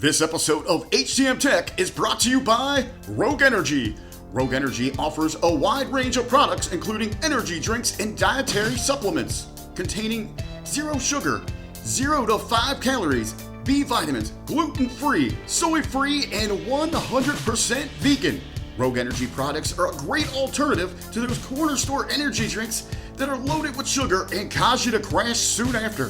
This episode of HTM Tech is brought to you by Rogue Energy. Rogue Energy offers a wide range of products including energy drinks and dietary supplements containing zero sugar, 0 to 5 calories, B vitamins, gluten-free, soy-free, and 100% vegan. Rogue Energy products are a great alternative to those corner store energy drinks that are loaded with sugar and cause you to crash soon after.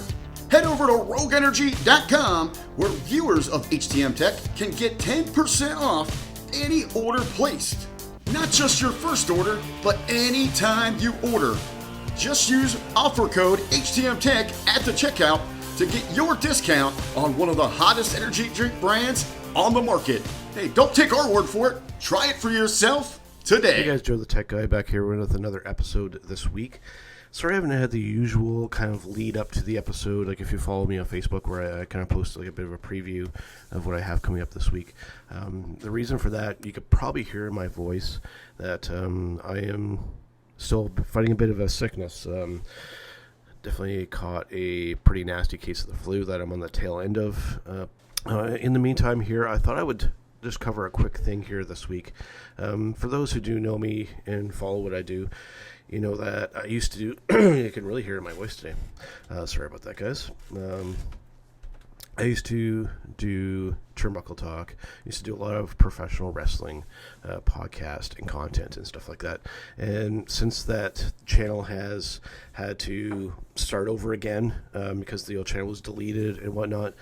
Head over to rogueenergy.com where viewers of HTM Tech can get 10% off any order placed. Not just your first order, but any time you order. Just use offer code HTM Tech at the checkout to get your discount on one of the hottest energy drink brands on the market. Hey, don't take our word for it. Try it for yourself today. Hey guys, Joe the Tech Guy back here with another episode this week. Sorry I haven't had the usual kind of lead up to the episode, like if you follow me on Facebook where I kind of post like a bit of a preview of what I have coming up this week. The reason for that, you could probably hear in my voice that I am still fighting a bit of a sickness. Definitely caught a pretty nasty case of the flu that I'm on the tail end of. In the meantime here, I thought I would just cover a quick thing here this week. For those who do know me and follow what I do, you know that I used to do, you can really hear it in my voice today. Sorry about that, guys. I used to do Turnbuckle Talk. Used to do a lot of professional wrestling podcast and content and stuff like that. And since that channel has had to start over again because the old channel was deleted and whatnot,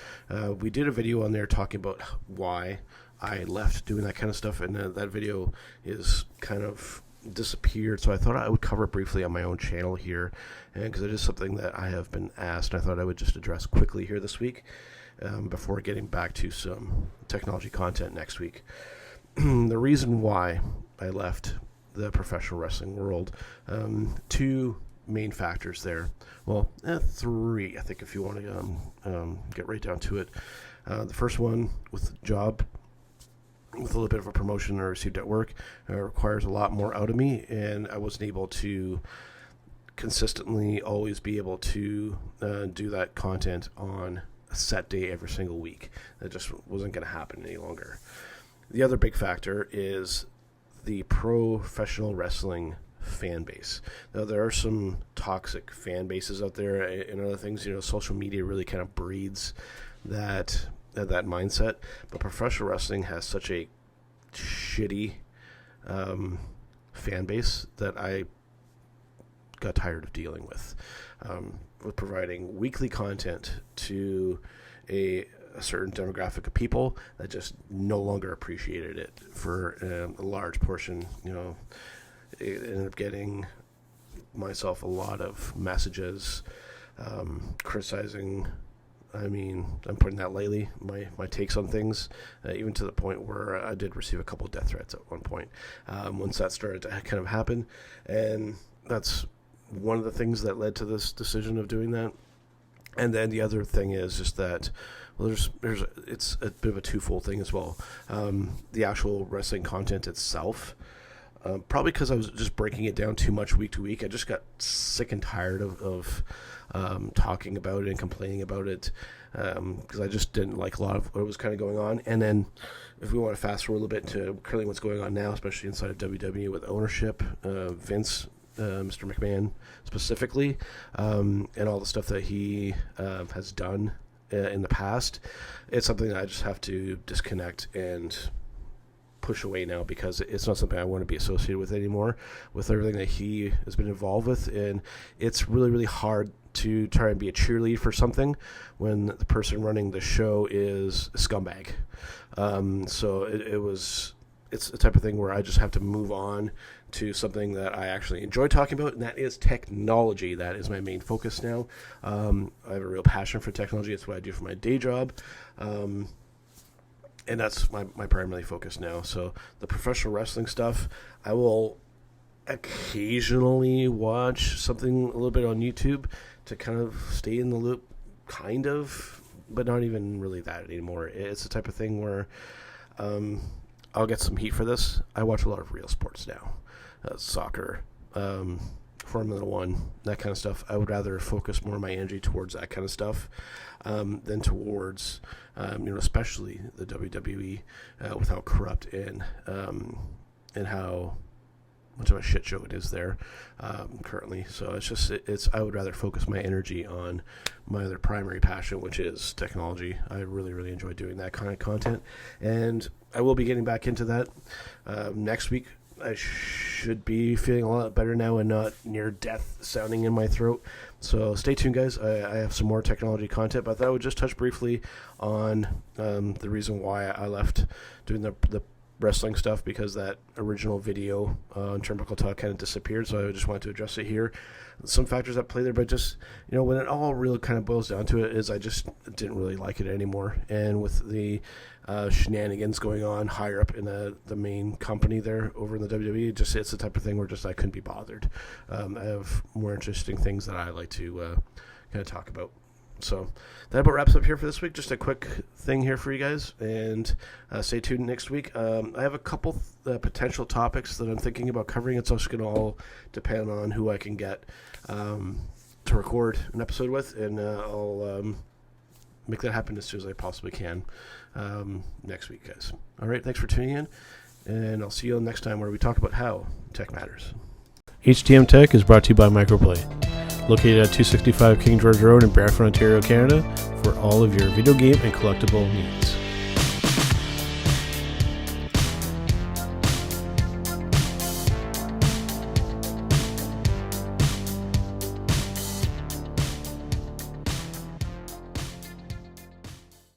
we did a video on there talking about why I left doing that kind of stuff. And that video is kind of disappeared, so I thought I would cover it briefly on my own channel here, and because it is something that I have been asked, I thought I would just address quickly here this week before getting back to some technology content next week. The reason why I left the professional wrestling world, two main factors there. Well, three, I think, if you want to get right down to it. The first one, with the job, with a little bit of a promotion I received at work, requires a lot more out of me, and I wasn't able to consistently always be able to do that content on a set day every single week. That just wasn't going to happen any longer. The other big factor is the professional wrestling fan base. Now, there are some toxic fan bases out there and other things. You know, social media really kind of breeds that mindset, but professional wrestling has such a shitty fan base that I got tired of dealing with providing weekly content to a certain demographic of people that just no longer appreciated it for a large portion. You know, it ended up getting myself a lot of messages criticizing, I mean, I'm putting that lightly, my takes on things, even to the point where I did receive a couple of death threats at one point once that started to kind of happen. And that's one of the things that led to this decision of doing that. And then the other thing is just that, well, it's a bit of a twofold thing as well. The actual wrestling content itself, probably because I was just breaking it down too much week to week, I just got sick and tired of talking about it and complaining about it because I just didn't like a lot of what was kind of going on. And then if we want to fast forward a little bit to currently what's going on now, especially inside of WWE with ownership, Vince, Mr. McMahon specifically, and all the stuff that he has done in the past, it's something that I just have to disconnect and push away now, because it's not something I want to be associated with anymore, with everything that he has been involved with. And it's really, really hard to try and be a cheerleader for something when the person running the show is a scumbag. So it's the type of thing where I just have to move on to something that I actually enjoy talking about, and that is technology. That is my main focus now. I have a real passion for technology. It's what I do for my day job. And that's my primary focus now. So the professional wrestling stuff, I will occasionally watch something a little bit on YouTube to kind of stay in the loop, kind of, but not even really that anymore. It's the type of thing where I'll get some heat for this. I watch a lot of real sports now. Soccer, Formula One, that kind of stuff. I would rather focus more of my energy towards that kind of stuff than towards, especially the WWE with how corrupt and how much of a shit show it is there currently. So I would rather focus my energy on my other primary passion, which is technology. I really, really enjoy doing that kind of content, and I will be getting back into that next week. I should be feeling a lot better now and not near death sounding in my throat. So stay tuned, guys. I have some more technology content, but I thought I would just touch briefly on the reason why I left doing the wrestling stuff, because that original video on Turnbuckle Talk kind of disappeared. So I just wanted to address it here. Some factors that play there, but just, when it all really kind of boils down to it is I just didn't really like it anymore. And with the shenanigans going on higher up in the main company there over in the WWE, it's the type of thing where I couldn't be bothered. I have more interesting things that I like to kind of talk about. So that about wraps up here for this week. Just a quick thing here for you guys, and stay tuned next week. I have a couple potential topics that I'm thinking about covering. It's also going to all depend on who I can get to record an episode with, and I'll make that happen as soon as I possibly can next week, guys. All right, thanks for tuning in, and I'll see you next time where we talk about how tech matters. HTM Tech is brought to you by Microplay, located at 265 King George Road in Brantford, Ontario, Canada, for all of your video game and collectible needs.